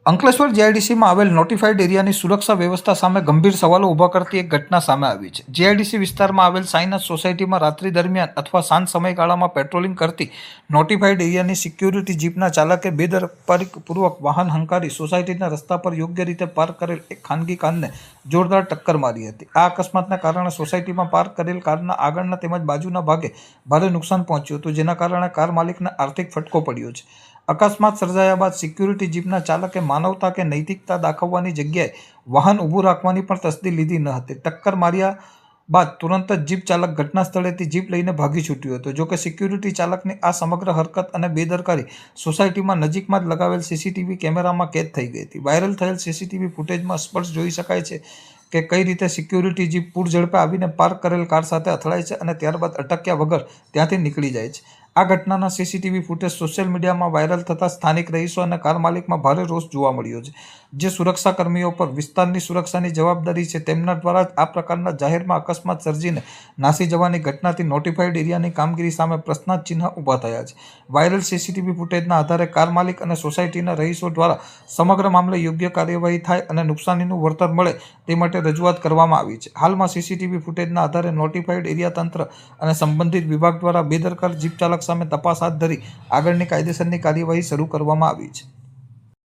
અંકલેશ્વર જીઆઈડીસીમાં આવેલ નોટિફાઈડ એરિયાની સુરક્ષા વ્યવસ્થા સામે ગંભીર સવાલો ઊભા કરતી એક ઘટના સામે આવી છે। જીઆઈડીસી વિસ્તારમાં આવેલ સાઈનાથ સોસાયટીમાં રાત્રિ દરમિયાન અથવા સાંજ સમયગાળામાં પેટ્રોલિંગ કરતી નોટિફાઈડ એરિયાની સિક્યુરિટી જીપના ચાલકે બેદરકારીપૂર્વક વાહન હંકારી સોસાયટીના રસ્તા પર યોગ્ય રીતે પાર્ક કરેલ એક ખાનગી કારને જોરદાર ટક્કર મારી હતી। આ અકસ્માતના કારણે સોસાયટીમાં પાર્ક કરેલ કારના આગળના તેમજ બાજુના ભાગે ભારે નુકસાન પહોંચ્યું હતું, જેના કારણે કાર માલિકને આર્થિક ફટકો પડ્યો છે। અકસ્માત સર્જાયા બાદ સિક્યુરિટી જીપના ચાલકે માનવતા કે નૈતિકતા દાખવવાની જગ્યાએ વાહન ઊભું રાખવાની પણ તસ્દી લીધી ન હતી। ટક્કર માર્યા બાદ તુરંત જ જીપ ચાલક ઘટના સ્થળેથી જીપ લઈને ભાગી છૂટ્યો હતો। જોકે સિક્યુરિટી ચાલકની આ સમગ્ર હરકત અને બેદરકારી સોસાયટીમાં નજીકમાં જ લગાવેલ સીસીટીવી કેમેરામાં કેદ થઈ ગઈ હતી। વાયરલ થયેલ સીસીટીવી ફૂટેજમાં સ્પષ્ટ જોઈ શકાય છે કે કઈ રીતે સિક્યુરિટી જીપ પૂર ઝડપે આવીને પાર્ક કરેલ કાર સાથે અથડાય છે અને ત્યારબાદ અટક્યા વગર ત્યાંથી નીકળી જાય છે। આ ઘટનાના સીસીટીવી ફૂટેજ સોશિયલ મીડિયામાં વાયરલ થતાં સ્થાનિક રહીશો અને કાર માલિકમાં ભારે રોષ જોવા મળ્યો છે। જે સુરક્ષા કર્મીઓ પર વિસ્તારની સુરક્ષાની જવાબદારી છે તેમના દ્વારા જ આ પ્રકારના જાહેરમાં અકસ્માત સર્જીને નાસી જવાની ઘટનાથી નોટિફાઈડ એરિયાની કામગીરી સામે પ્રશ્નાર્થ ચિહ્ન ઊભા થયા છે। વાયરલ સીસીટીવી ફૂટેજના આધારે કાર માલિક અને સોસાયટીના રહીશો દ્વારા સમગ્ર મામલે યોગ્ય કાર્યવાહી થાય અને નુકસાનીનું વળતર મળે તે માટે રજૂઆત કરવામાં આવી છે। હાલમાં સીસીટીવી ફૂટેજના આધારે નોટિફાઈડ એરિયા તંત્ર અને સંબંધિત વિભાગ દ્વારા બેદરકાર જીપ ચાલક સામે તપાસ હાથ ધરી આગળની કાયદેસરની કાર્યવાહી શરૂ કરવામાં આવી છે।